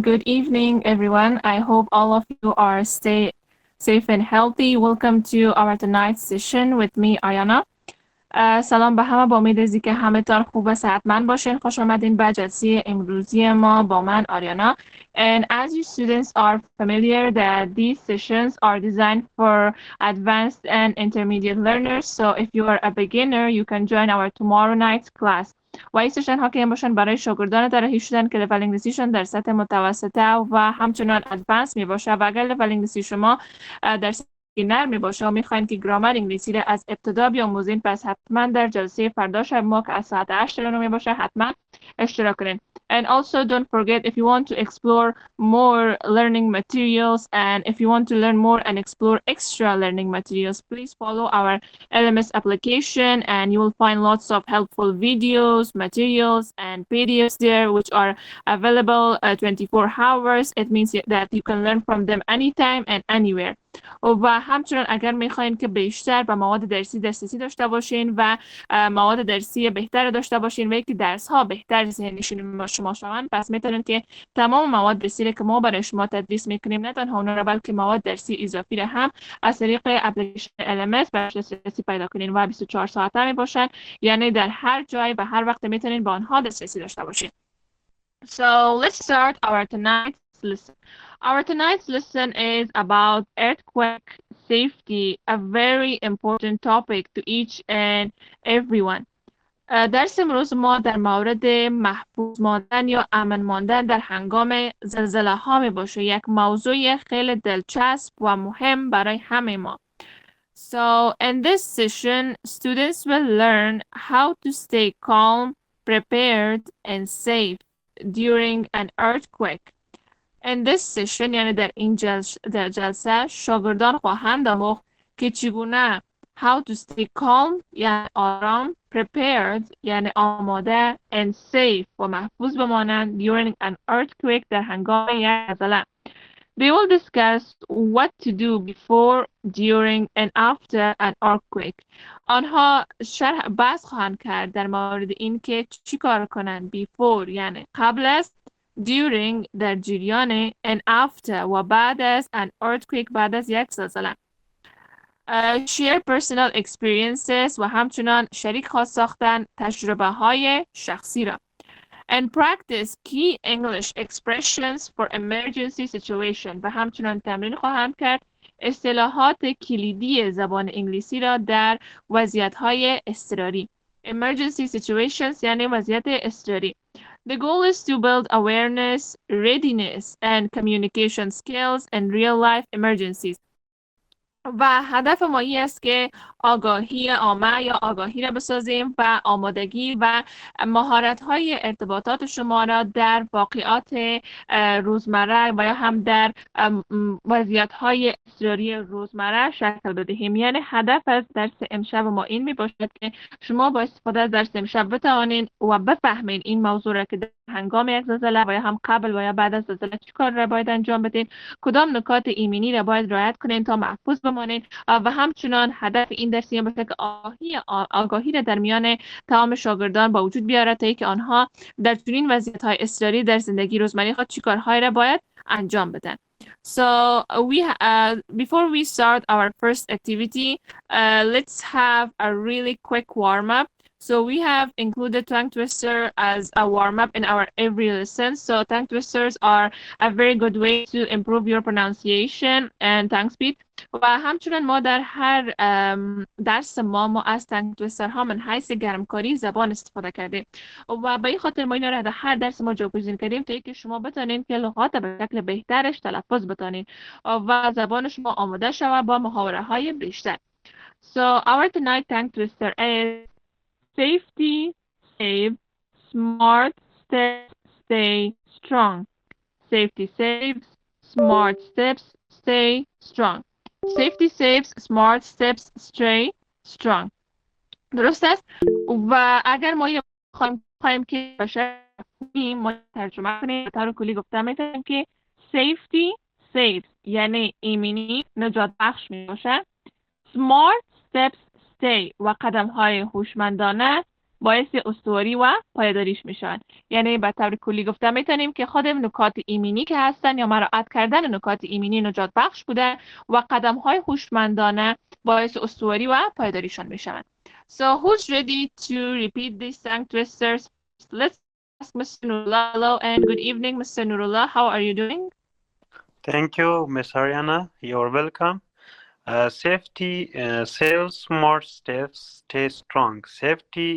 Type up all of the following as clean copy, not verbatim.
good evening, everyone. I hope all of you are stay safe and healthy. Welcome to our tonight's session with me, Aryana. سلام به همه، با امید از که همه تان خوب و صحتمند باشین. خوش آمدین به جلسه امروزی ما با من آریانا. And as you students are familiar that these sessions are designed for advanced and intermediate learners. So if you are a beginner, you can join our tomorrow night's class. و این سشن ها که این باشن برای شاگردان ترحیح شدن که لول انگلیسیشون در سطح متوسطه و همچنان ادوانس می باشه. و اگر لول انگلیسی شما در سطح نرم می باشه و میخواین که گرامر انگلیسی را از ابتدا بیاموزین، پس حتما در جلسه فردا شب ما که از ساعت 8 می باشه حتما اشتراک کنین. And also don't forget, if you want to explore more learning materials and if you want to learn more and explore extra learning materials, please follow our LMS application and you will find lots of helpful videos, materials and PDFs there which are available 24 hours. It means that you can learn from them anytime and anywhere. و همچنان اگر میخواین که بیشتر به مواد درسی دسترسی داشته باشین و مواد درسی بهتر داشته باشین و یکی درس ها بهتر ذهنشون شما شوند، پس میتونین که تمام مواد درسی که ما برای شما تدریس میکنیم نه تنها اونا را بلکه مواد درسی اضافی را هم از طریق اپلیکیشن LMS براش دسترسی پیدا کنین و 24 ساعته می باشن، یعنی در هر جای و هر وقت میتونین با آنها دسترسی داشته باشین. So let's start our tonight's lesson. Our tonight's lesson is about earthquake safety, a very important topic to each and everyone. درس امروز ما در مورد محفوظ ماندن یا امن ماندن در هنگام زلزله ها می باشه، یک موضوع خیلی دلچسب و مهم برای همه ما. So in this session, students will learn how to stay calm, prepared and safe during an earthquake. In this session یعنی در این جلسه شاگردان خواهند آموخت که چگونه how to stay calm یعنی آرام، prepared یعنی آماده and safe و محفوظ بمانند during an earthquake در هنگام یک زلزله. They will discuss what to do before, during and after an earthquake. آنها بحث خواهند کرد در مورد این که چی کار کنند before یعنی قبل از، during در جریان and after و بعد از an earthquake بعد از یک زلزله. share personal experiences و همچنان شریک خواهد ساختن تجربه های شخصی را. and practice key English expressions for emergency situation و همچنان تمرین خواهند کرد اصطلاحات کلیدی زبان انگلیسی را در وضعیت های اضطراری. emergency situations یعنی وضعیت اضطراری. The goal is to build awareness, readiness, and communication skills in real-life emergencies. و هدف ما این است که آگاهی عامه یا آگاهی را بسازیم و آمادگی و مهارت‌های ارتباطات شما را در واقعات روزمره و یا هم در وضعیت‌های اضطراری روزمره شکل بدهیم. یعنی هدف از درس امشب ما این میباشد که شما با استفاده از درس امشب بتوانید و بفهمید این موضوع را که در هنگام یک زلزله و یا هم قبل و یا بعد از زلزله چه کار را باید انجام بدین، کدام نکات ایمنی را باید رعایت کنین تا محفوظ بمانید و همچنان هدف این درس این باشه که آگاهی را در میان تمام شاگردان با وجود بیاره تا اینکه آنها در چنین وضعیت‌های اضطراری در زندگی روزمره خود چه کارهایی را باید انجام بدن. So before we start our first activity, let's have a really quick warm-up. So we have included tongue twister as a warm-up in our every lesson. So tongue twisters are a very good way to improve your pronunciation and tongue speed. و همچنان ما در هر درس ما از تانگ تویستر ها من حیث گرمکاری زبان استفاده کردیم و به این خاطر ما اینا را در هر درس ما جایگزین کردیم تا اینکه شما بتونین که لغات به شکل بهترش تلفظ بتونین و زبان شما آماده شود با محاوره های بیشتر. So our tonight tongue twister is safety, save, smart, steps, stay strong. Safety saves, smart steps, stay strong. Safety saves, smart steps, stay strong. درست است؟ و اگر ما خواهیم که باشه ما ترجمه کنیم به طور کلی گفتم میتونیم که safety saves یعنی ایمنی نجات بخش می باشه. Smart steps stay و قدم های هوشمندانه باعث استواری و پایداریش میشن. یعنی به طور کلی گفته میتونیم که خود نکات ایمنی که هستن یا مراعات کردن نکات ایمنی نجات بخش بوده و قدم های هوشمندانه باعث استواری و پایداریشان میشن. So who's ready to repeat these tongue twisters? Let's ask Mr. Nurullah. Hello and good evening, Mr. Nurullah. How are you doing? Thank you, Miss Aryana. You're welcome. Safety saves more steps, stay strong. Safety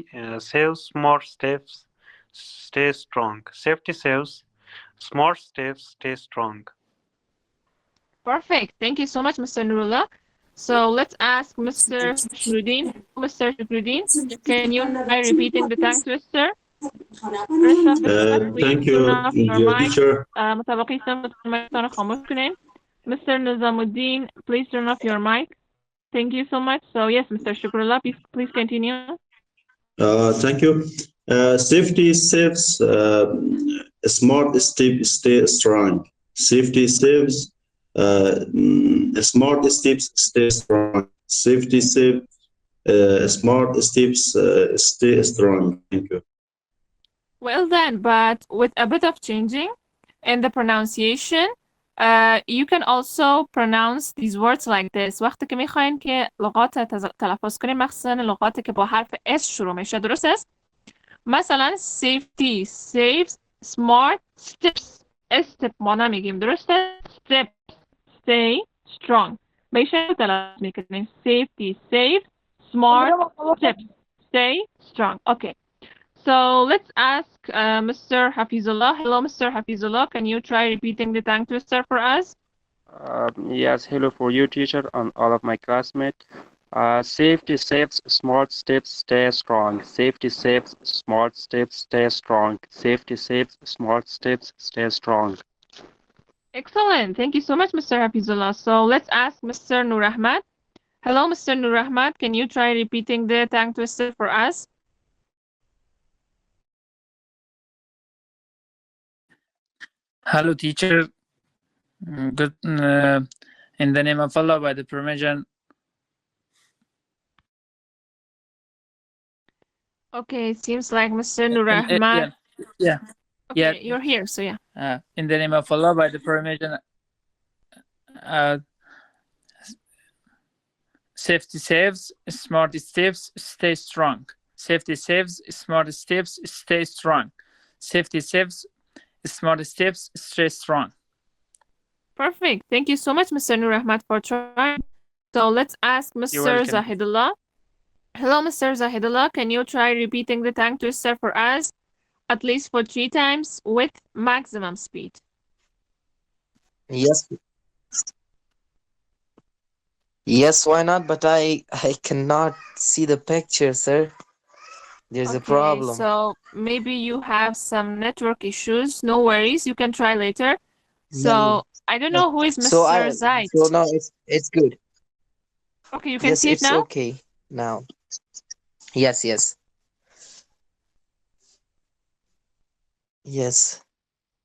saves more steps, stay strong. Safety saves small steps, stay strong. Perfect. Thank you so much, Mr. Nurullah. So let's ask Mr. Shrudin. Mr. Shrudin, can you try repeating the tongue twister? Rest of the class, please Thank turn you, off your dear mic. teacher. متابقی مایکتان خاموش کنین. Mr. Nizamuddin, please turn off your mic. Thank you so much. So yes, Mr. Shukrullah, please continue. Thank you. Safety saves, smart steps stay strong. Safety saves, smart steps stay strong. Safety saves, smart steps stay strong. Thank you. Well done, but with a bit of changing in the pronunciation, you can also pronounce these words like this. وقتی که میخواین که لغات تلفظ کنین، مخصوصا لغاتی که با حرف S شروع میشه، درست است؟ مثلا safety saves smart steps. step ما نمیگیم، درسته؟ steps stay strong. میشه تلفظ میکنیم safety saves smart steps stay strong. Okay. So let's ask Mr. Hafizullah. Hello, Mr. Hafizullah. Can you try repeating the tongue twister for us? Yes, hello for you, teacher, and all of my classmates. Safety saves, smart steps, stay strong. Safety saves, smart steps, stay strong. Safety saves, smart steps, stay strong. Excellent. Thank you so much, Mr. Hafizullah. So let's ask Mr. Nur Ahmad. Hello, Mr. Nur Ahmad. Can you try repeating the tongue twister for us? Hello, teacher. Good. In the name of Allah, by the permission. Okay, it seems like Mr. Nur Ahmad. Yeah. Okay, you're here, so yeah. In the name of Allah, by the permission. Safety saves, smart steps, stay strong. Safety saves, smart steps, stay strong. Safety saves, smart steps, stay strong. Perfect. Thank you so much, Mr. Nur Ahmad, for trying. So let's ask Mr. Zahidullah. Hello, Mr. Zahidullah. Can you try repeating the tongue twister for us at least for 3 times with maximum speed? Yes. Yes, why not? But I cannot see the picture, sir. There's a problem. So maybe you have some network issues. No worries. You can try later. So I don't know who is Mr. Zaid. So no, it's good. Okay, you can see it now? Yes, it's okay now. Yes. Yes.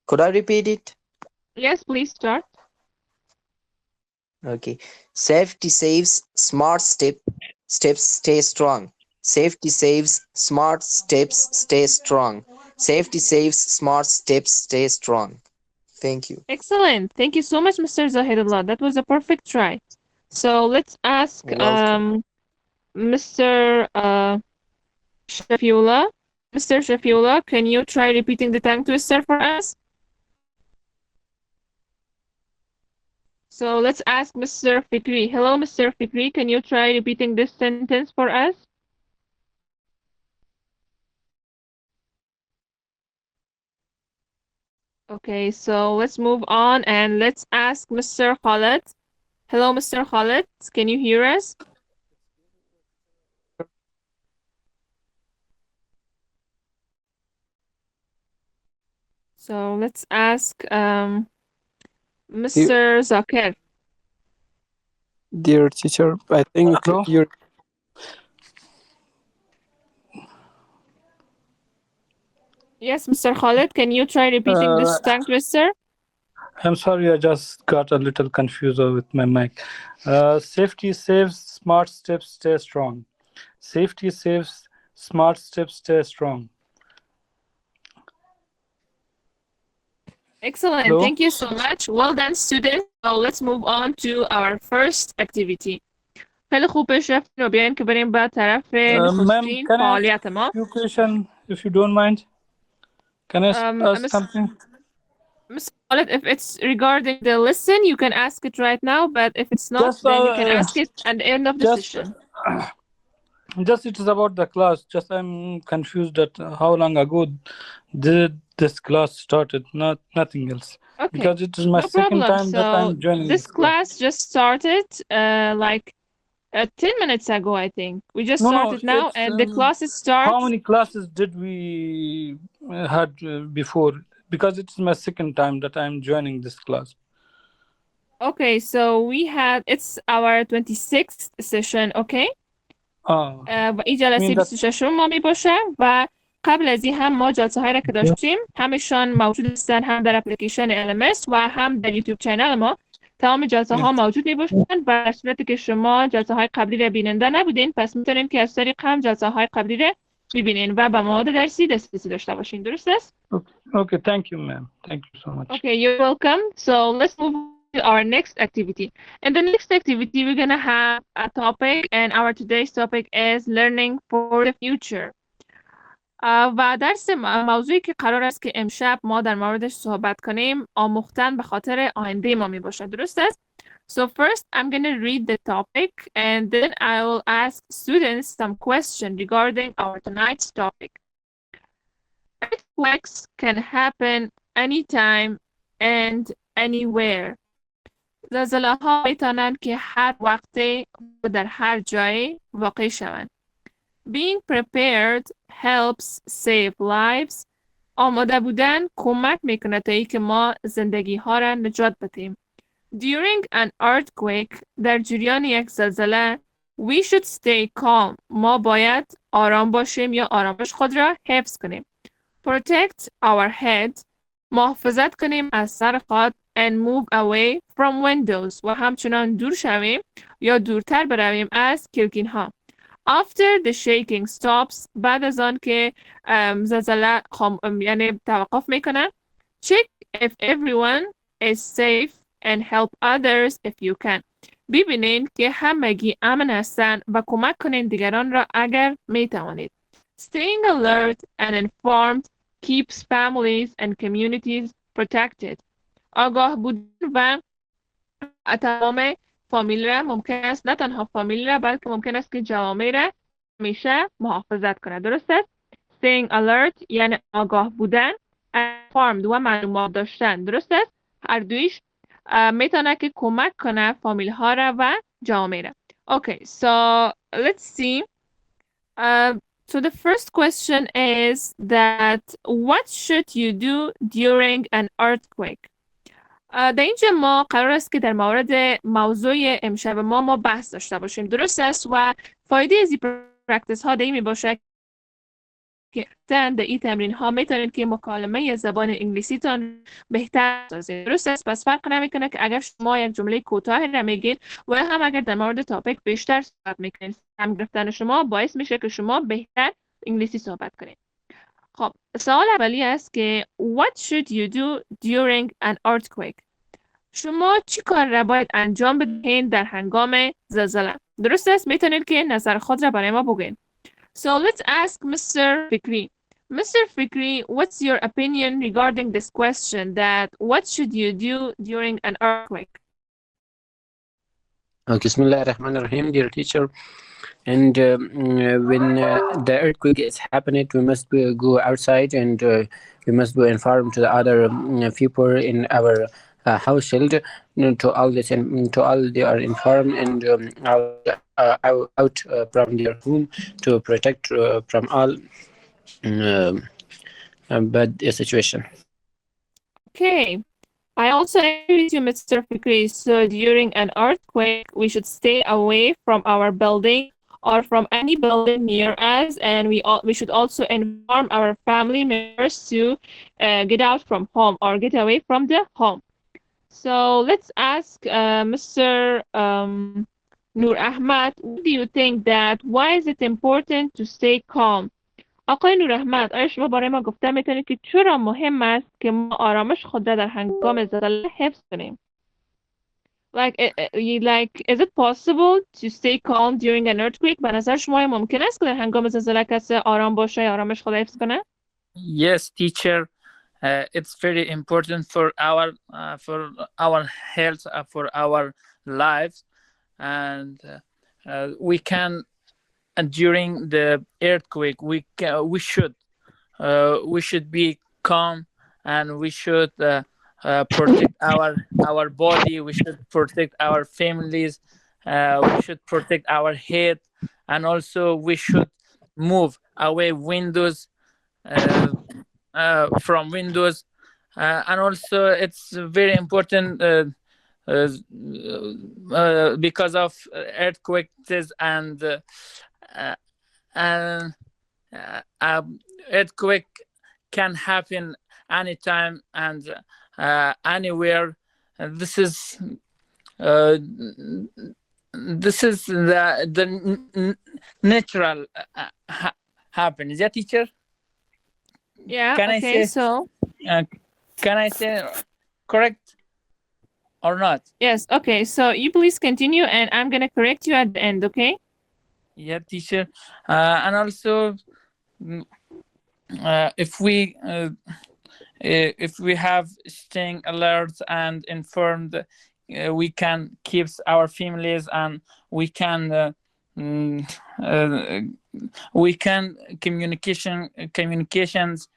Could I repeat it? Yes, please start. Okay. Safety saves, smart steps stay strong. Safety saves, smart steps stay strong. Safety saves, smart steps stay strong. Thank you. Excellent. Thank you so much, Mr. Zahidullah. That was a perfect try. So let's ask Mr. Shafiullah. Mr. Shafiullah, can you try repeating the tongue twister for us? So let's ask Mr. Fikri. Hello, Mr. Fikri. Can you try repeating this sentence for us? Okay, so let's move on and let's ask Mr. Khalid. Hello, Mr. Khalid. Can you hear us? So let's ask Mr. Zakir. Dear teacher, I think you're... Yes, Mr. Khalid, can you try repeating this tongue twister? I'm sorry, I just got a little confused with my mic. Safety saves, smart steps stay strong. Safety saves, smart steps stay strong. Excellent. Hello? Thank you so much. Well done, students. So let's move on to our first activity. خیلی خوب پیش رفتین و بیاین که بریم به طرف Ma'am, نخستین can I ask فعالیت ما. few questions if you don't mind? Can I ask something? Ms. Khaled, if it's regarding the lesson, you can ask it right now, but if it's not, Just, then you can ask it at the end of the session. Just it is about the class. Just I'm confused at how long ago did this class started, nothing else. Okay. Because it is my No second problem. time that I'm joining This class just started like 10 minutes ago, I think. We just started now, and the classes start. How many classes did we had before? Because it's my second time that I'm joining this class. Okay, so it's our 26th session, okay? و این جلسه 26 ما می باشه و قبل از این هم ما جلسه هایی را که داشتیم همشان موجود هستن، هم در اپلیکیشن LMS و هم در یوتیوب چینل ما. تمام جلسه ها موجود می باشن و در صورتی که شما جلسه های قبلی را بیننده نبودین، پس میتونین که از طریق هم جلسه های قبلی را ببینین و به مواد درسی دسترسی داشته باشین. درست است؟ Okay, thank you, ma'am. Thank you so much. Okay, you're welcome. So let's move to our next activity. In the next activity, we're going to have a topic, and our today's topic is learning for the future. و درس موضوعی که قرار است که امشب ما در موردش صحبت کنیم آموختن به خاطر آینده ما می باشد. درست است؟ So first, I'm going to read the topic, and then I will ask students some questions regarding our tonight's topic. Earthquakes can happen anytime and anywhere. زلزله ها میتونن که هر وقته و در هر جایی واقع شوند. Being prepared helps save lives. آماده بودن کمک میکنه تا اینکه ما زندگی ها را نجات بدیم. During an earthquake, در جریان یک زلزله, we should stay calm. ما باید آرام باشیم یا آرامش خود را حفظ کنیم. Protect our head. محافظت کنیم از سر خود and move away from windows. و همچنان دور شویم یا دورتر برویم از کلکین ها. After the shaking stops. بعد از آن که زلزله یعنی توقف میکنه. Check if everyone is safe and help others if you can. ببینین که همگی امن هستند و کمک کنین دیگران را اگر میتوانید. Staying alert and informed keeps families and communities protected. آگاه بودن و تمام فامیل را ممکن است، نه تنها فامیل را بلکه ممکن است که جوامع را همیشه محافظت کنه. درست است؟ Staying alert یعنی آگاه بودن، informed و معلومات داشتن. درست است؟ هر دویش میتونه که کمک کنه فامیل ها را و جوامع را. Okay, so let's see. So the first question is that what should you do during an earthquake? در اینجا ما قرار است که در مورد موضوع امشب ما بحث داشته باشیم. درست است؟ و فایده از این پرکتیس ها در این می باشه که در این تمرین ها میتونید که مکالمه زبان انگلیسی تان بهتر سازید. درست است؟ پس فرق نمیکنه که اگر شما یک جمله کوتاه را میگید و هم اگر در مورد تاپیک بیشتر صحبت میکنید، هم گرفتن شما باعث میشه که شما بهتر انگلیسی صحبت کنید. خب سوال اولی است که what should you do during an earthquake؟ شما چی کار را باید انجام بدهید در هنگام زلزله؟ درست است؟ میتونید که نظر خود را برای ما بگین. So let's ask Mr. Fikri. Mr. Fikri, what's your opinion regarding this question that what should you do during an earthquake? Bismillah ar-Rahman ar-Rahim, dear teacher. And when the earthquake is happening, we must go outside and we must be informed to the other people in our household. To all this and to all they are informed and out from their home to protect from all bad situation. Okay. I also agree with you, Mr. Fikri. So during an earthquake, we should stay away from our building or from any building near us, and we should also inform our family members to get out from home or get away from the home. So let's ask Mr. Nur Ahmad, what do you think that why is it important to stay calm? آقای نور احمد، آیا شما برای ما گفته میتونید که چرا مهم است که ما آرامش خود را در هنگام زلزله حفظ کنیم؟ Like, is it possible to stay calm during an earthquake? به نظر شما ممکن است که در هنگام زلزله کسی آرام باشه یا آرامش خود حفظ کنه؟ Yes, teacher. It's very important for our health, for our lives, and we can. And during the earthquake, we should be calm, and we should protect our body. We should protect our families. We should protect our head, and also we should move away windows from windows, and also it's very important because of earthquakes and earthquake can happen anytime and anywhere. This is the natural happens. Yeah, teacher. Yeah. Can okay. Can I say correct or not? Yes. Okay. So you please continue, and I'm gonna correct you at the end. Okay. Yeah, teacher. And also, if we have staying alert and informed, we can keep our families, and we can communications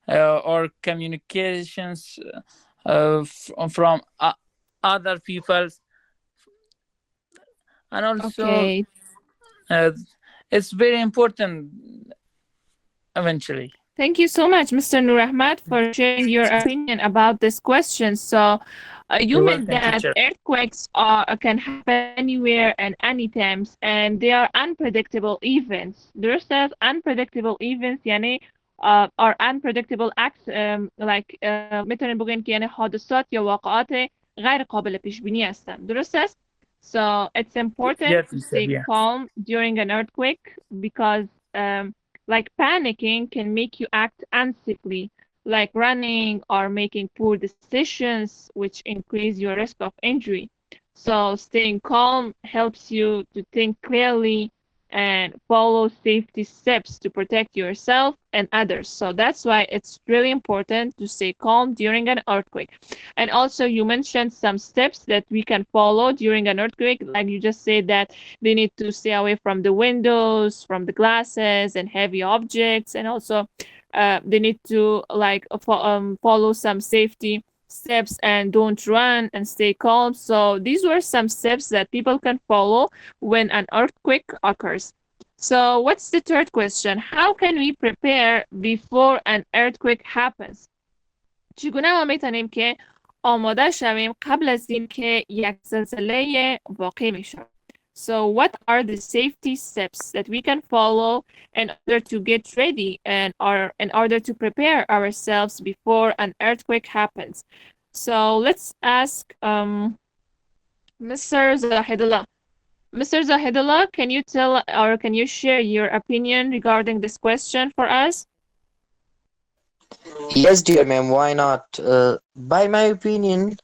or communications from other people, and also Okay. it's very important eventually. Thank you so much, Mr. Nur Ahmad, for sharing your opinion about this question. So, you You're meant welcome, that teacher. earthquakes can happen anywhere and anytime, and they are unpredictable events. درست است؟ unpredictable events یعنی are unpredictable acts like میتونین بگین که یعنی حادثات یا واقعات غیر قابل پیش بینی هستند. درست است؟ So it's important Yes, to teacher, stay yeah. calm during an earthquake because like panicking can make you act unsafely, like running or making poor decisions, which increase your risk of injury. So staying calm helps you to think clearly and follow safety steps to protect yourself and others. So that's why it's really important to stay calm during an earthquake. And also you mentioned some steps that we can follow during an earthquake. Like you just said that they need to stay away from the windows, from the glasses and heavy objects. And also they need to like follow some safety steps and don't run and stay calm. So these were some steps that people can follow when an earthquake occurs. So what's the third question? How can we prepare before an earthquake happens? چگونه ما میتونیم که آماده شویم قبل از اینکه یک زلزله واقع میشه؟ So what are the safety steps that we can follow in order to get ready and in order to prepare ourselves before an earthquake happens? So let's ask Mr. Zahidullah. Mr. Zahidullah, can you tell or can you share your opinion regarding this question for us? Yes, dear ma'am, why not? By my opinion,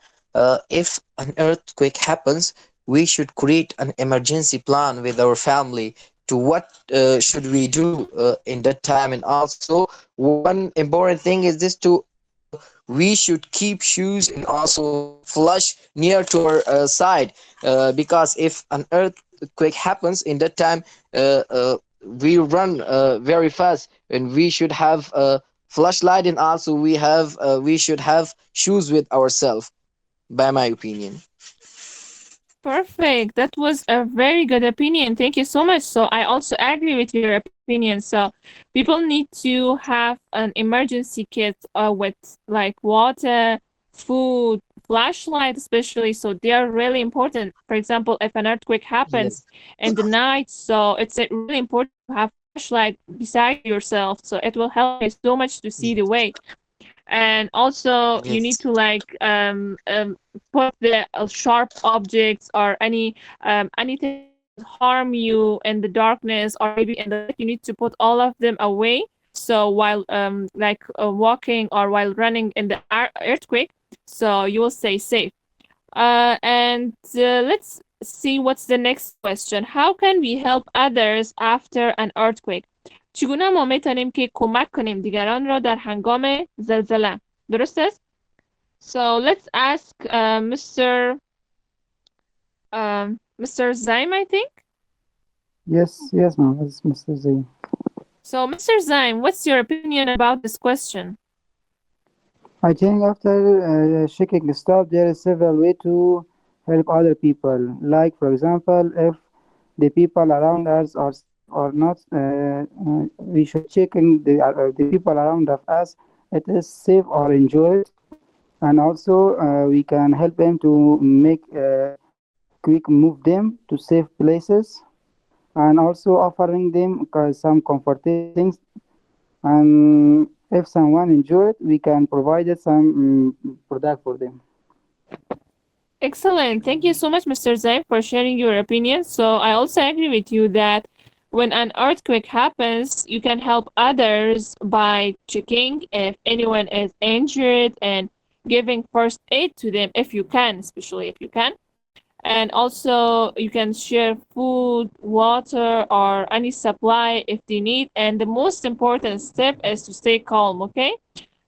if an earthquake happens, we should create an emergency plan with our family to what should we do in that time. And also, one important thing is this we should keep shoes and also flush near to our side because if an earthquake happens in that time, we run very fast, and we should have flashlight, and also we should have shoes with ourselves, by my opinion. Perfect. That was a very good opinion. Thank you so much. So I also agree with your opinion. So people need to have an emergency kit with like water, food, flashlight especially. So they are really important. For example, if an earthquake happens in the night, so it's really important to have flashlight beside yourself. So it will help you so much to see the way. And also you need to like put the sharp objects or anything harm you in the darkness or maybe in the light, you need to put all of them away. So while walking or while running in the earthquake, so you will stay safe. And let's see what's the next question. How can we help others after an earthquake? چگونه ما میتونیم که کمک کنیم دیگران را در هنگام زلزله؟ درست است؟ So let's ask Mr. Zaim, I think. Yes, ma'am. It's Mr. Zain. So, Mr. Zaim, what's your opinion about this question? I think after shaking stop, there is several ways to help other people. Like, for example, if the people around us are or not, we should check in the people around of us it is safe or enjoyed, and also we can help them to make quick move them to safe places, and also offering them some comforting things. And if someone enjoyed, we can provide some product for them. Excellent. Thank you so much, Mr. Zaim, for sharing your opinion. So I also agree with you that when an earthquake happens, you can help others by checking if anyone is injured and giving first aid to them if you can, especially if you can. And also you can share food, water, or any supply if they need. And the most important step is to stay calm, okay?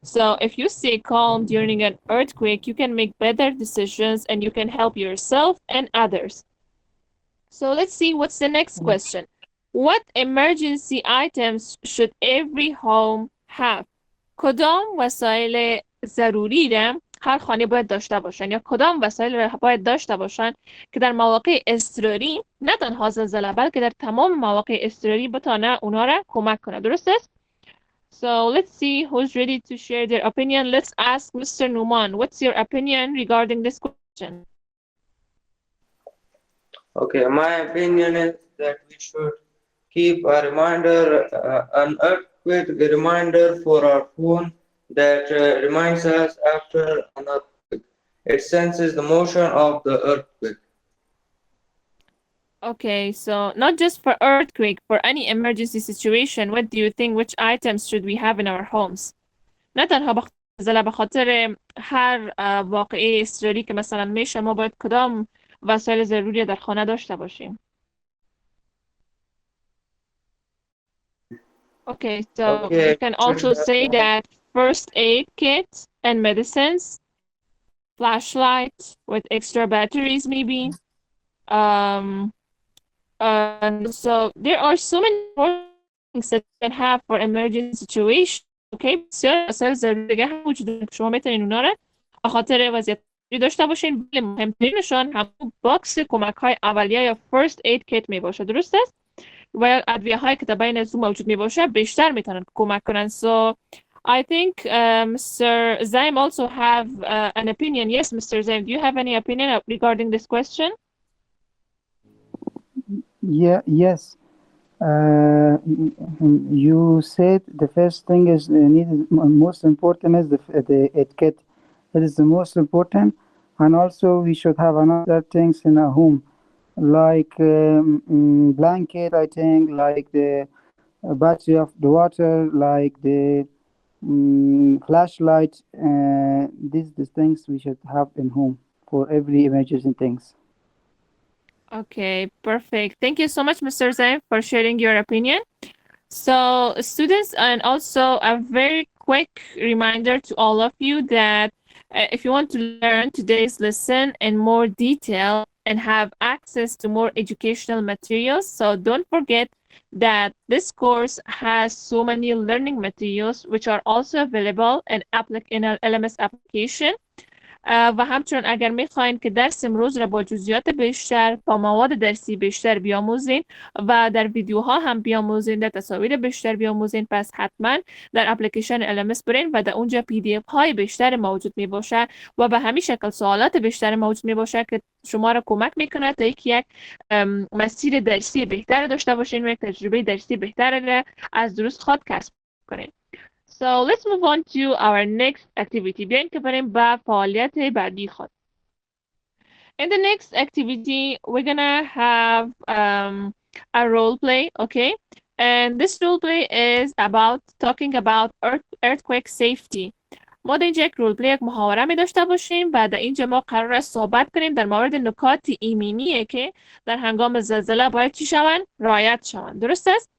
So if you stay calm during an earthquake, you can make better decisions and you can help yourself and others. So let's see what's the next question. What emergency items should every home have? کدام وسایل ضروری را هر خانه باید داشته باشن یا کدام وسایل را باید داشته باشن که در مواقع اضطراری نه تنها زلزله بلکه در تمام مواقع اضطراری بتونه اونا را کمک کنه. درست است؟ So let's see who's ready to share their opinion. Let's ask Mr. Numan. What's your opinion regarding this question? Okay, my opinion is that we should keep a reminder, an earthquake reminder for our phone that reminds us after an earthquake. It senses the motion of the earthquake. Okay, so not just for earthquake, for any emergency situation, what do you think, which items should we have in our homes? نه تنها به خاطر هر واقعه اضطراری که مثلا میشه ما باید کدام وسایل ضروری در خانه داشته باشیم. Okay, so you can also say that first aid kit and medicines, flashlight with extra batteries maybe. So there are so many things that you can have for emergency situation. Okay, بسیار وسایل ضروری دیگه هم وجود داره که شما میتونین اونا رو به خاطر وضعیت داشته باشین. ولی مهمترینشان همون باکس کمک های اولیه یا first aid kit می باشه. درست است؟ و ادویه هایی که در بین از موجود می باشه بیشتر میتونن کمک کنن. So I think Mr. Zaim also have an opinion. Yes, Mr. Zaim, do you have any opinion regarding this question? Yes. You said the first thing is needed, most important is the etiquette. It is the most important, and also we should have another things in our home, like blanket. I think like the battery of the water, like the flashlight. These the things we should have in home for every emergency things. Okay, perfect. Thank you so much, Mr. Zaim, for sharing your opinion. So, students, and also a very quick reminder to all of you that if you want to learn today's lesson in more detail and have access to more educational materials, so don't forget that this course has so many learning materials which are also available in LMS application. و همچنین اگر میخواین که درس امروز را با جزئیات بیشتر با مواد درسی بیشتر بیاموزین و در ویدیوها هم بیاموزین، در تصاویر بیشتر بیاموزین، پس حتما در اپلیکیشن LMS برین و در اونجا PDF های بیشتر موجود می باشه و به همین شکل سوالات بیشتر موجود می باشه که شما را کمک میکنه تا یک مسیر درسی بهتر داشته باشین و یک تجربه درسی بهتر را از دروس خود کسب کنین. So let's move on to our next activity. بیاین که بریم به فعالیت بعدی خود. In the next activity, we're gonna have a role play, okay? And this role play is about talking about earthquake safety. ما در اینجا یک رول پلی، یک محاوره می داشته باشیم و در اینجا ما قرار است صحبت کنیم در مورد نکات ایمنیه که در هنگام زلزله باید چی شوند؟ رعایت شوند. درست است؟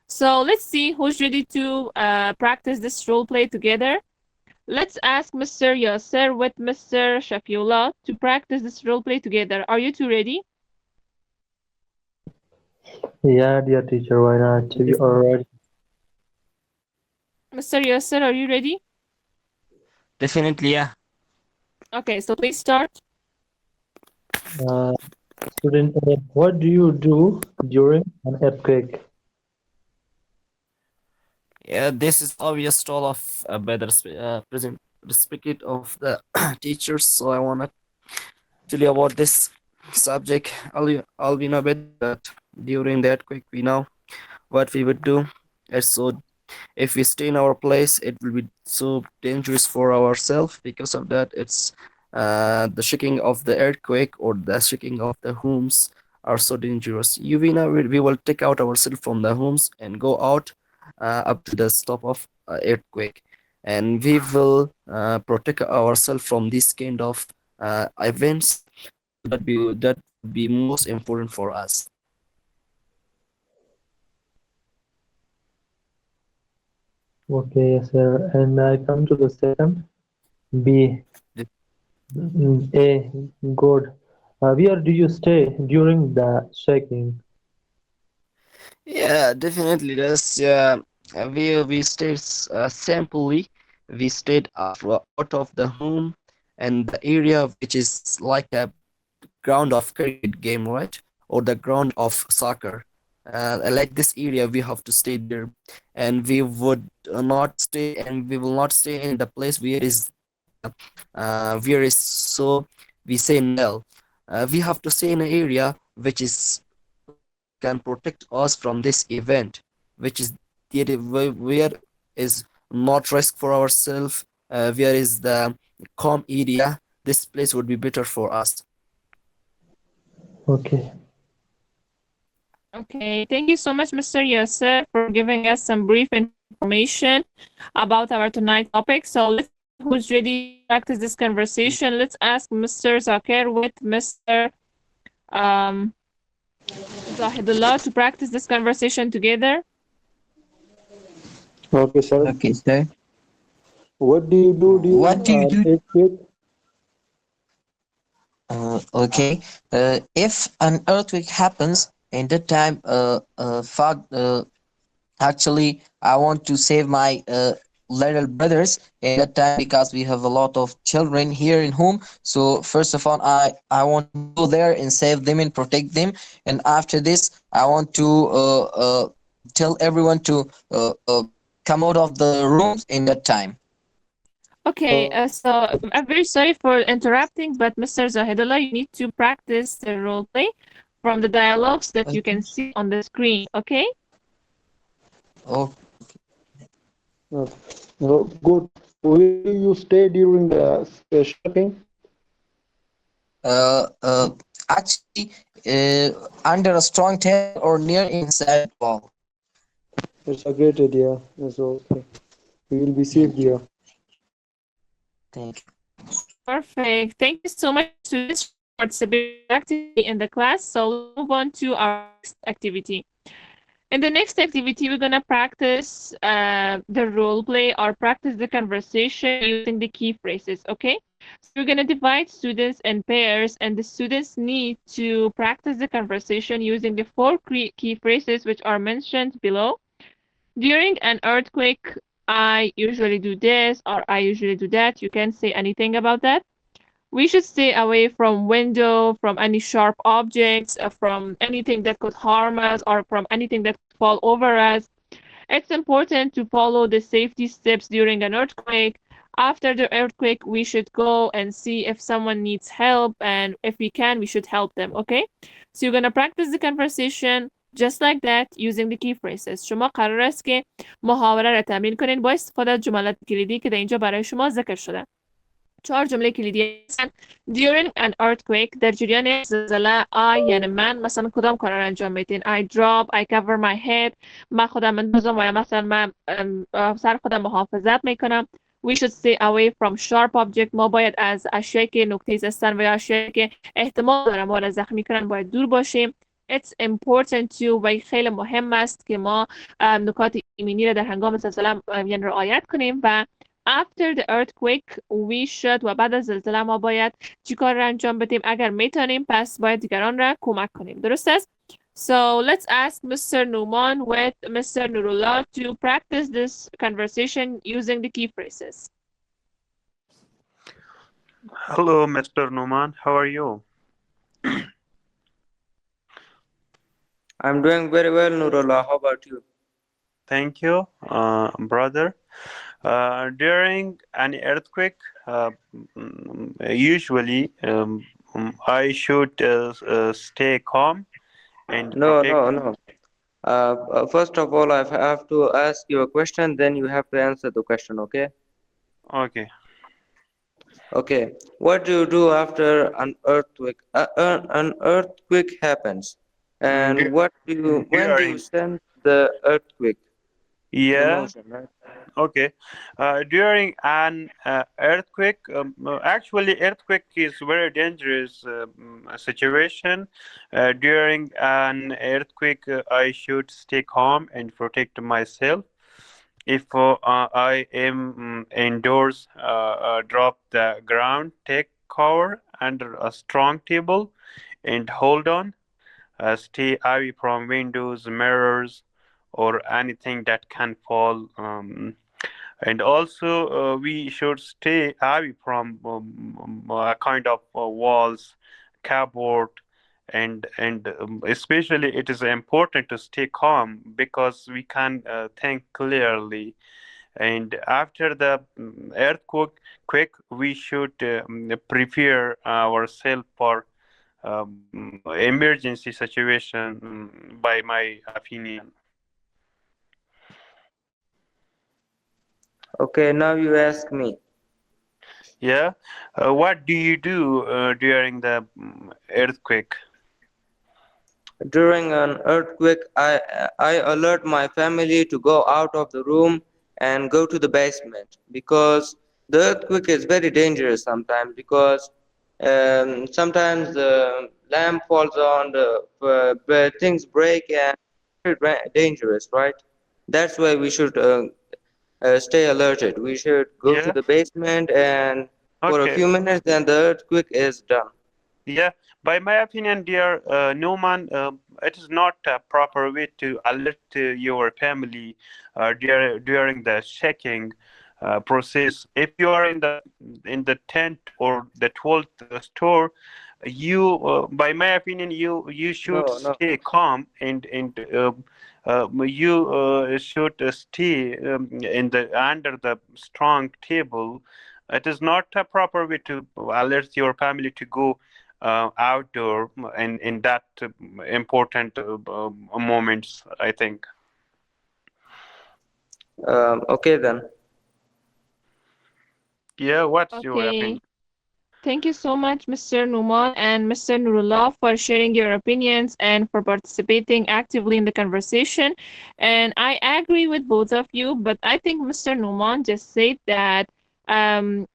So let's see who's ready to practice this role play together. Let's ask Mr. Yasser with Mr. Shafiullah to practice this role play together. Are you two ready? Yeah, dear teacher, why not? You are ready. Mr. Yasser, are you ready? Definitely, yeah. Okay, so please start. Student A, what do you do during an earthquake? Yeah, this is obvious role of better present respect of the teachers. So I wanna tell you about this subject. I'll be know better that during the earthquake we know what we would do. And so if we stay in our place, it will be so dangerous for ourselves. Because of that, it's the shaking of the earthquake or the shaking of the homes are so dangerous. We will take out ourselves from the homes and go out up to the stop of earthquake, and we will protect ourselves from this kind of events. That be most important for us. Okay, yes, sir. And I come to the second. B. A. Good. Where do you stay during the shaking? Yeah, definitely. That's we stayed simply. We stayed out of the home and the area which is like a ground of cricket game, right? Or the ground of soccer. Like this area, we have to stay there, and we would not stay, and we will not stay in the place where is so we say no. We have to stay in an area which is can protect us from this event, which is where is not risk for ourselves, where is the calm area. This place would be better for us. Okay. Okay, thank you so much, Mr. Yasser, for giving us some brief information about our tonight's topic. So let's see who's ready to practice this conversation. Let's ask Mr. Zakir with Mr. Zahidullah to practice this conversation together. Okay, sir. Okay, sir. What do you do during What do you do? earthquake? Okay. If an earthquake happens, in that time, actually, I want to save my little brothers in that time because we have a lot of children here in home. So first of all, I want to go there and save them and protect them. And after this, I want to tell everyone to come out of the rooms in that time. Okay, so I'm very sorry for interrupting, but Mr. Zahidullah, you need to practice the role play from the dialogues that you can see on the screen, okay? Oh, Good. Where do you stay during the shaking? actually, under a strong table or near inside wall. It's a great idea. That's okay. We will be safe there. Thank you. Perfect. Thank you so much to this activity in the class. So let's move on to our next activity. In the next activity, we're going to practice the role play or practice the conversation using the key phrases, okay? So we're going to divide students in pairs, and the students need to practice the conversation using the 4 key phrases which are mentioned below. During an earthquake, I usually do this or I usually do that. You can't say anything about that. We should stay away from window, from any sharp objects, from anything that could harm us or from anything that could fall over us. It's important to follow the safety steps during an earthquake. After the earthquake, we should go and see if someone needs help, and if we can, we should help them, okay? So you're going to practice the conversation just like that using the key phrases. شما قرار است که محاوره را تمرین کنین با استفاده از جملات کلیدی که در اینجا برای شما ذکر شده. 4 جمله کلیدی هستن. During an earthquake، در جریان زلزله I یعنی من مثلا کدام کار را انجام میدین؟ I drop، I cover my head، من خودم اندازم و یا مثلا من سر خودم محافظت میکنم. We should stay away from sharp object، ما باید از اشیایی که نکته‌ای هستن و یا اشیایی که احتمال داره ما را زخمی کنن باید دور باشیم. It's important to، و خیلی مهم است که ما نکات ایمنی را در هنگام زلزله یعنی رعایت کنیم. و after the earthquake we should، و بعد از زلزله ما باید چی کار را انجام بدیم؟ اگر میتونیم پس باید دیگران را کمک کنیم. درست است؟ So let's ask Mr. Numan with Mr. Nurullah to practice this conversation using the key phrases. Hello, Mr. Numan. How are you? I'm doing very well, Nurullah. How about you? Thank you, brother. During an earthquake, usually I should stay calm and protect. No. First of all, I have to ask you a question, then you have to answer the question, okay? Okay. Okay. What do you do after an earthquake? An earthquake happens, and when do you sense the earthquake? Yeah. Emotion, right? Okay. During an earthquake, actually earthquake is very dangerous situation. During an earthquake, I should stay calm and protect myself. If I am indoors, drop the ground, take cover under a strong table and hold on. Stay away from windows, mirrors, or anything that can fall. And also, we should stay away from a kind of walls, cupboard, and especially it is important to stay calm because we can think clearly. And after the earthquake, we should prepare ourselves for emergency situation, by my opinion. Okay, now you ask me. Yeah. What do you do during the earthquake? During an earthquake, I alert my family to go out of the room and go to the basement because the earthquake is very dangerous sometimes because sometimes the lamp falls on, things break and it's very dangerous, right? That's why we should stay alerted. We should go to the basement and for a few minutes, then the earthquake is done. Yeah, by my opinion, dear Newman, it is not a proper way to alert your family during the shaking process. If you are in the 10th or the 12th store, you, by my opinion, you should stay calm and you should stay in the under the strong table. It is not a proper way to alert your family to go outdoor in that important moments, I think. Okay then. Yeah, what's your Okay. opinion? Thank you so much, Mr. Numan and Mr. Nurullah, for sharing your opinions and for participating actively in the conversation. And I agree with both of you, but I think Mr. Numan just said that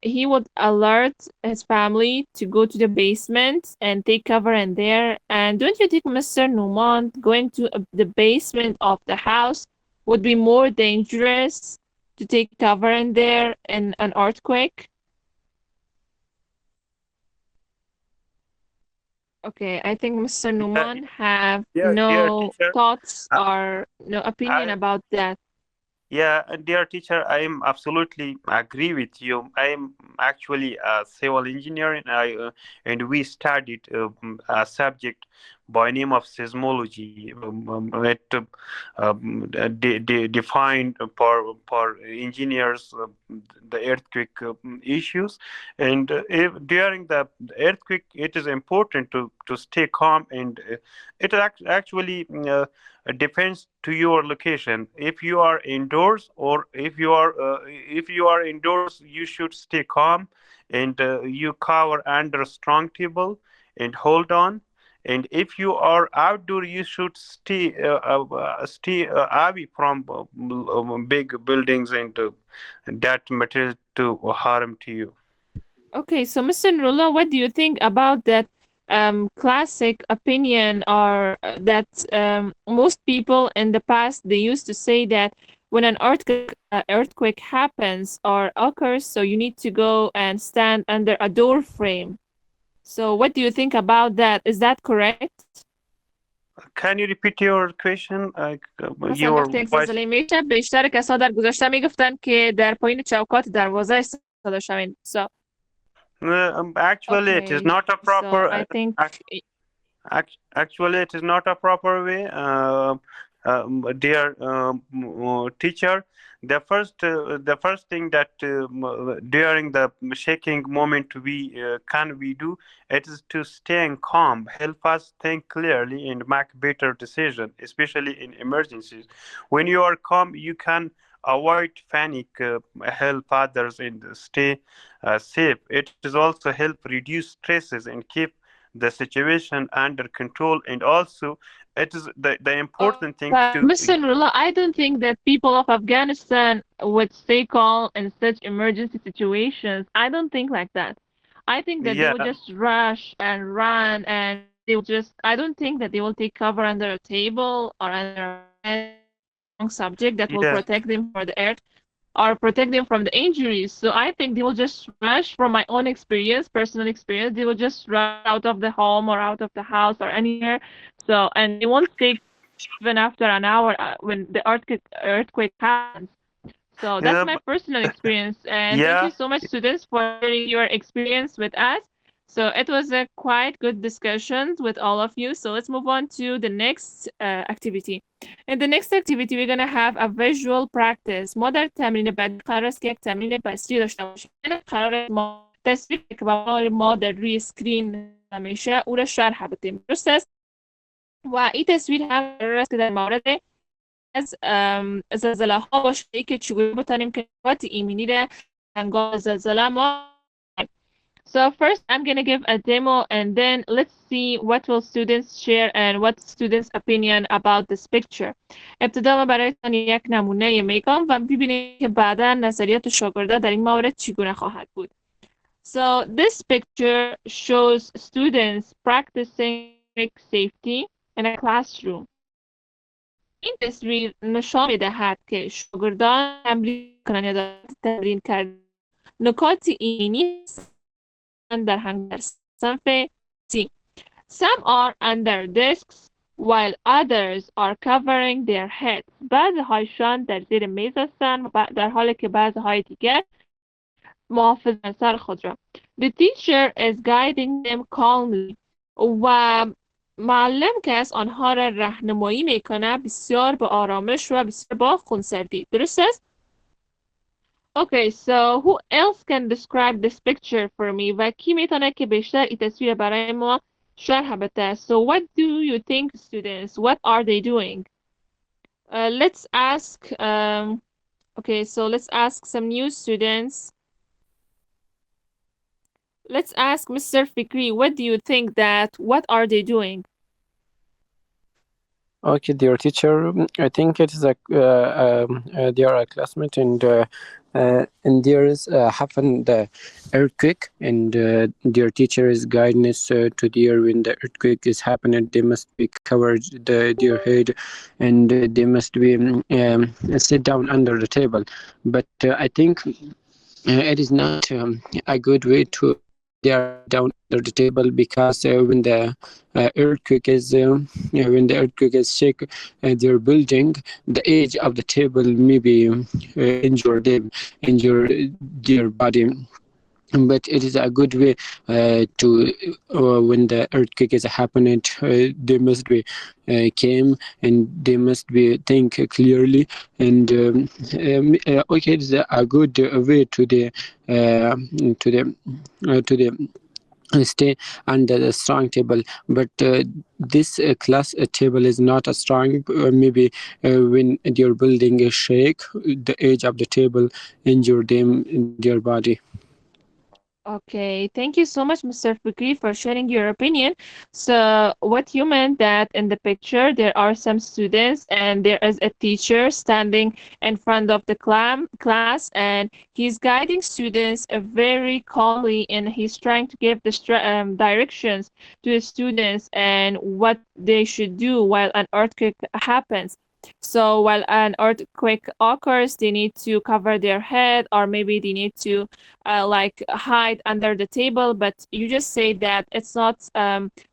he would alert his family to go to the basement and take cover in there. And don't you think, Mr. Numan, going to the basement of the house would be more dangerous to take cover in there in an earthquake? Okay, I think Mr. Numan have no thoughts or no opinion about that. Yeah, dear teacher, I am absolutely agree with you. I am actually a civil engineer, and we studied a subject by name of seismology. It defined for engineers the earthquake issues, and during the earthquake, it is important to stay calm, and it actually depends to your location. If you are indoors or if you are indoors, you should stay calm and you cover under strong table and hold on. And if you are outdoor, you should stay away from big buildings and that material to harm to you. Okay, so Mr. Nurullah, what do you think about that classic opinion, or that most people in the past, they used to say that when an earthquake happens or occurs, so you need to go and stand under a door frame. So what do you think about that? Is that correct? Can you repeat your question? مثلا Your وقتی یک voice. زلزله میشه بیشتر کسا در گذشته میگفتن که در پایین چوکات دروازه استفاده شوین. So Actually, it is okay, not a so proper. I think Actually, it is not a proper way, dear teacher. The first thing that during the shaking moment we do, it is to stay calm, help us think clearly and make better decisions, especially in emergencies. When you are calm, you can avoid panic, help others, and stay safe. It is also help reduce stresses and keep the situation under control. And also it is the important thing to Mr. Nurullah, I don't think that people of Afghanistan would stay calm in such emergency situations. I don't think like that. I think that they would just rush and run, and they will just, I don't think that they will take cover under a table or under a bed, subject that will protect them from the earth or protect them from the injuries. So I think they will just rush. From my own experience, personal experience, they will just rush out of the home or out of the house or anywhere. So, and they won't stay even after an hour when the earthquake happens. So that's my personal experience. And thank you so much, students, for sharing your experience with us. So it was a quite good discussion with all of you. So let's move on to the next activity. In the next activity, we're going to have a visual practice. ما در تمرین بعد قرار است که یک تمرین بصری داشته باشیم. قرار است ما تصویر که ما در روی اسکرین میشه او را شرح بدیم. درست است؟ و این تصویر هم قرار است که در مورد از زلزله ها باشه که چگونه بتونیم که نکات ایمنی را هنگام زلزله ما. So first I'm going to give a demo, and then let's see what will students share and what students opinion about this picture. ابتدا ما برایتان یک نمونه میگم و ببینید که بعدا نظریات شاگردا در این مورد چگونه خواهد بود. So this picture shows students practicing safety in a classroom. این تصویر نشان می‌دهد که شاگردان تمرین کردن نکات ایمنی در هنگام صنف C. Some are under desks while others are covering their heads. بعضی هایشان در زیر میز هستند در حالی که بعضی های دیگر محافظ سر خود را. The teacher is guiding them calmly. و معلم که از آنها را راهنمایی میکنه بسیار با آرامش و بسیار با خونسردی. درست است؟ Okay, so who else can describe this picture for me? و کی میتونه که بیشتر این تصویر برای ما شرح بده؟ So what do you think, students? What are they doing? Let's ask, okay, so let's ask some new students. Let's ask Mr. Fikri, what do you think that, what are they doing? Okay, dear teacher, I think it is they are a classmate, and there is happened the earthquake, and their teacher is guiding us to there when the earthquake is happening. They must be covered their head, and they must be sit down under the table. But I think it is not a good way to they are down under the table, because when the earthquake is shake their building, the edge of the table maybe injure their body. But it is a good way to when the earthquake is happening, they must be calm, and they must be think clearly, and okay, it is a good way to stay under the strong table. But this class table is not a strong. Maybe when your building is shake, the edge of the table injure them in their body. Okay, thank you so much, Mr. Fikri, for sharing your opinion. So, what you meant that in the picture there are some students and there is a teacher standing in front of the class, and he's guiding students very calmly, and he's trying to give the directions to the students and what they should do while an earthquake happens. So, while an earthquake occurs, they need to cover their head, or maybe they need to like hide under the table, but you just say that it's not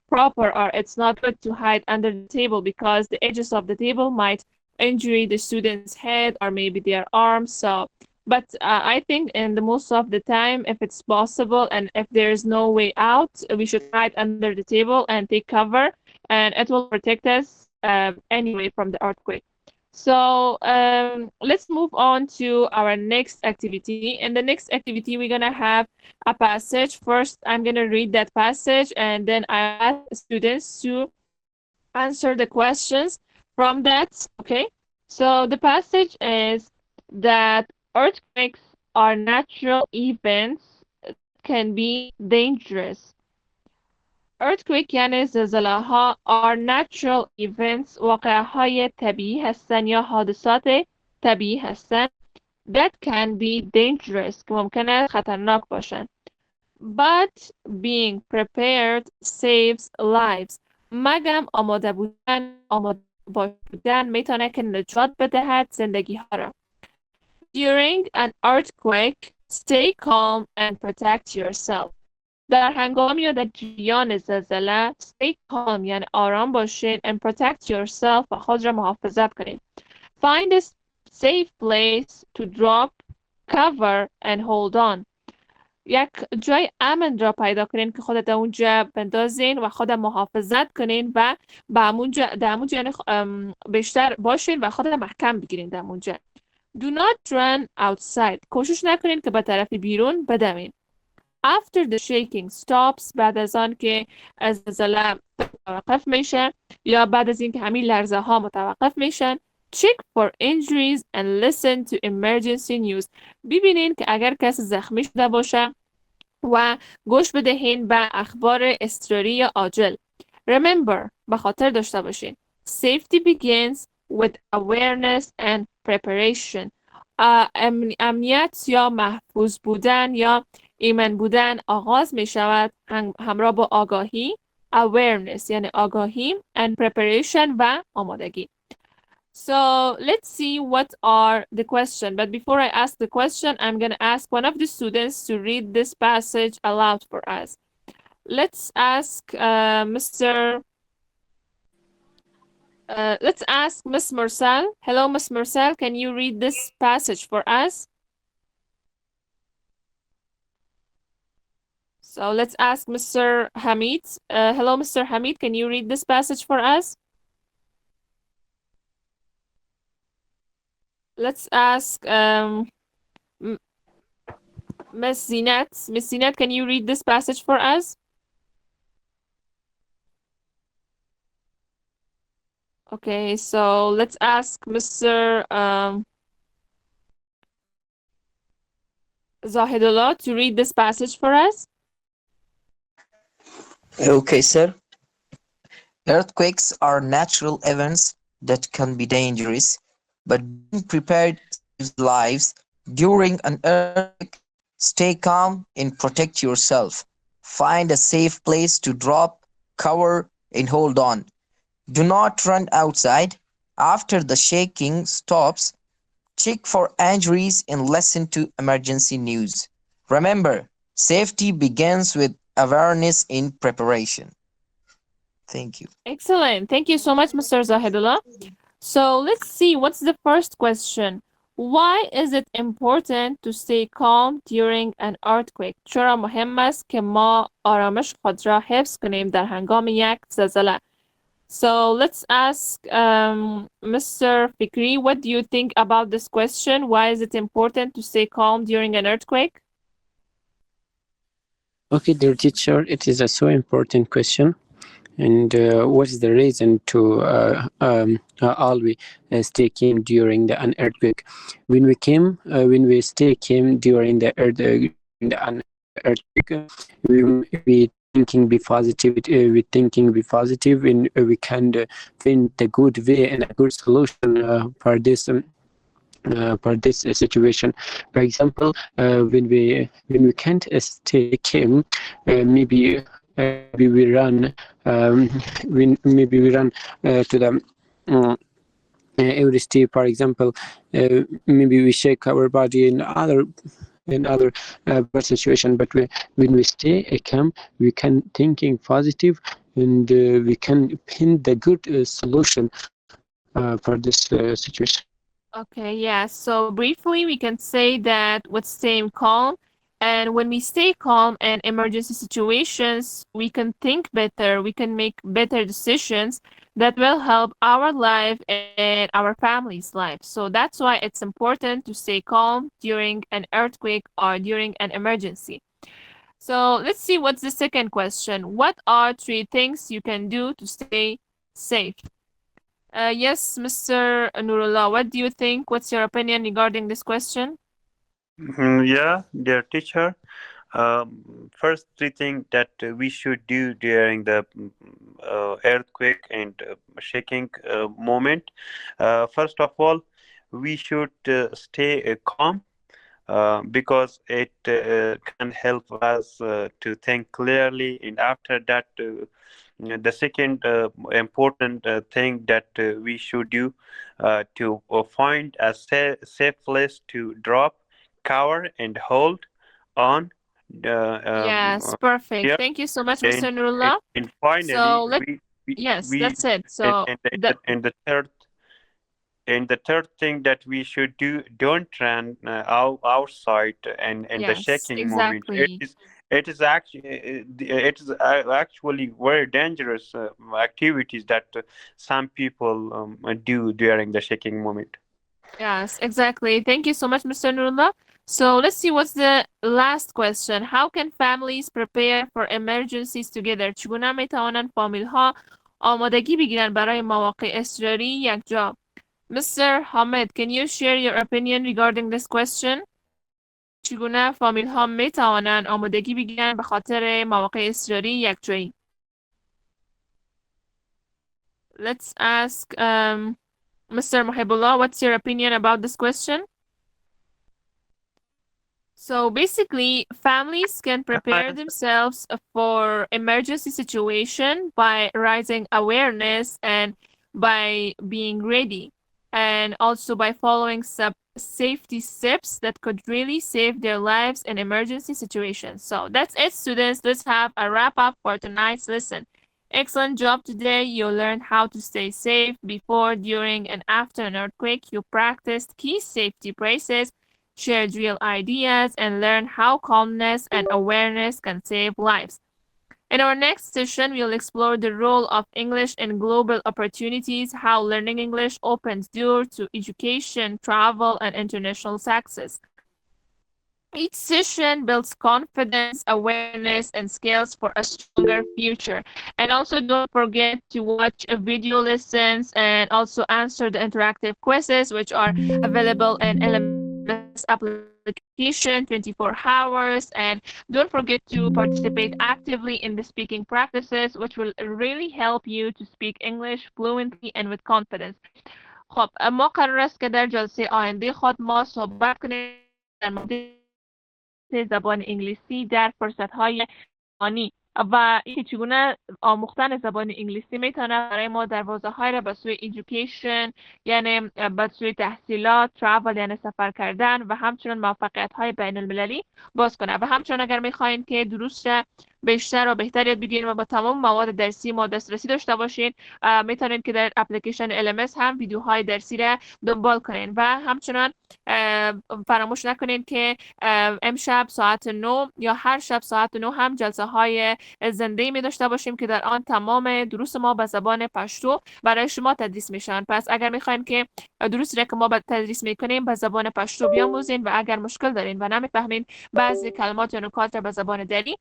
proper, or it's not good to hide under the table because the edges of the table might injure the student's head or maybe their arms. So, but I think in the most of the time, if it's possible and if there's no way out, we should hide under the table and take cover, and it will protect us anyway from the earthquake. So let's move on to our next activity. In the next activity, we're gonna have a passage. First, I'm gonna read that passage, and then I ask students to answer the questions from that. Okay. So the passage is that earthquakes are natural events that can be dangerous. Earthquake یعنی زلزله ها are natural events واقعه های طبیعی هستن یا حادثات طبیعی هستن that can be dangerous که ممکنه خطرناک باشن. But being prepared saves lives. مگم آماده بودن میتونه که نجات بدهد زندگی ها را. During an earthquake, stay calm and protect yourself. در هنگام یا در جریان زلزله stay calm یعنی آرام باشین and protect yourself و خود را محافظت کنید. Find a safe place to drop, cover and hold on. یک جای امن را پیدا کنین که خودت اونجا بندازین و خود محافظت کنین و در اونجا یعنی بیشتر باشین و خودت محکم بگیرین در اونجا. Do not run outside. کوشش نکنین که به طرف بیرون بدوین. After the shaking stops, بعد از آن که از زلزله متوقف میشه یا بعد از اینکه همین لرزه ها متوقف میشن, check for injuries and listen to emergency news. ببینین که اگر کسی زخمی شده باشه و گوش بدهین به اخبار اضطراری یا عاجل. Remember, به خاطر داشته باشین. Safety begins with awareness and preparation. امنیت یا محفوظ بودن یا ایمن بودن آغاز می شود همراه با آگاهی awareness یعنی آگاهی and preparation و آمادگی. So let's see what are the question. But before I ask the question, I'm going to ask one of the students to read this passage aloud for us. Let's ask let's ask Miss Mursal. Hello, Miss Mursal. Can you read this passage for us? So let's ask Mr. Hamid. Hello, Mr. Hamid. Can you read this passage for us? Let's ask Miss Zinat. Miss Zinat, can you read this passage for us? Okay, so let's ask Mr. Zahidullah to read this passage for us. Okay, sir. Earthquakes are natural events that can be dangerous, but being prepared saves lives. During an earthquake, stay calm and protect yourself. Find a safe place to drop, cover, and hold on. Do not run outside. After the shaking stops, check for injuries and listen to emergency news. Remember, safety begins with awareness and preparation. Thank you. Excellent. Thank you so much, Mr. Zahidullah. So let's see, what's the first question? Why is it important to stay calm during an earthquake? چرا مهم است که ما آرامش خود را حفظ کنیم در هنگام یک زلزله؟ So let's ask Mr. Fikri, what do you think about this question? Why is it important to stay calm during an earthquake? Okay, dear teacher, it is a so important question. And what is the reason to always stay calm during an earthquake? When we stay calm during an earthquake. We thinking be positive. We thinking be positive, and we can find the good way and a good solution for this. For this situation. For example, when we can't stay calm, maybe we run maybe we run to the every step. For example, maybe we shake our body in other bad situation. But when we stay calm, we can thinking positive, and we can find the good solution for this situation. Okay, yeah. So briefly, we can say that with staying calm, and when we stay calm in emergency situations, we can think better, we can make better decisions that will help our life and our family's life. So that's why it's important to stay calm during an earthquake or during an emergency. So let's see what's the second question. What are 3 things you can do to stay safe? Yes, Mr. Nurullah, what do you think? What's your opinion regarding this question? Yeah, dear teacher. First, 3 things that we should do during the earthquake and shaking moment. First of all, we should stay calm because it can help us to think clearly. And after that, the second important thing that we should do to find a safe place to drop, cover, and hold on. Yes, perfect. Here. Thank you so much, Mr. Nurullah. And finally, So we that's it. and, So and the third thing that we should do, don't run outside and in the yes, shaking moment. exactly. It is actually very dangerous activities that some people do during the shaking moment. Yes, exactly. Thank you so much, Mr. Nurullah. So let's see what's the last question. How can families prepare for emergencies together? چگونه میتوانند فامیل ها آمادگی بگیرن برای مواقع اضطراری یکجا؟ Mr. Hamid, can you share your opinion regarding this question? چگونه فامیل ها میتوانند آمادگی بگیرن به خاطر مواقع اضطراری یکجایی؟ Let's ask Mr. Muhibullah, what's your opinion about this question? So basically, families can prepare themselves for emergency situation by raising awareness and by being ready, and also by following some safety steps that could really save their lives in emergency situations. So that's it, students. Let's have a wrap up for tonight's lesson. Excellent job today. You learned how to stay safe before, during, and after an earthquake. You practiced key safety phrases, shared real ideas, and learned how calmness and awareness can save lives. In our next session, we'll explore the role of English in global opportunities, how learning English opens doors to education, travel, and international success. Each session builds confidence, awareness, and skills for a stronger future. And also don't forget to watch video lessons and also answer the interactive quizzes, which are available in LMS application 24 hours. And don't forget to participate actively in the speaking practices, which will really help you to speak English fluently and with confidence. خب ما قرار است که در جلسه آینده خود ما صحبت کنیم در مورد زبان انگلیسی در فرصت‌های آنی و اینکه چگونه آموختن زبان انگلیسی میتونه برای ما دروازه‌های را به سوی ایژوکیشن، یعنی به سوی تحصیلات، ترافل یعنی سفر کردن و همچنین موفقیت‌های بین‌المللی باز کنه. و همچنین اگر می‌خواین که دروس را بیشتر و بهتر یاد بگیرید و با تمام مواد درسی ما دسترسی داشته باشین، میتونید که در اپلیکیشن LMS هم ویدیوهای درسی را دنبال کنین. و همچنین فراموش نکنین که امشب ساعت 9 یا هر شب ساعت 9 هم جلسه های زنده می داشته باشیم که در آن تمام دروس ما به زبان پشتو برای شما تدریس میشن. پس اگر میخواین که دروسی را که ما تدریس میکنیم به زبان پشتو بیاموزین و اگر مشکل دارین و نمیفهمین بعضی کلمات یا نکات را به زبان دری،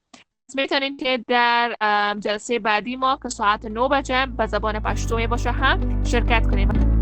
میتونین که در جلسه بعدی ما که ساعت 9 بجه به زبان پشتو باشه هم شرکت کنیم.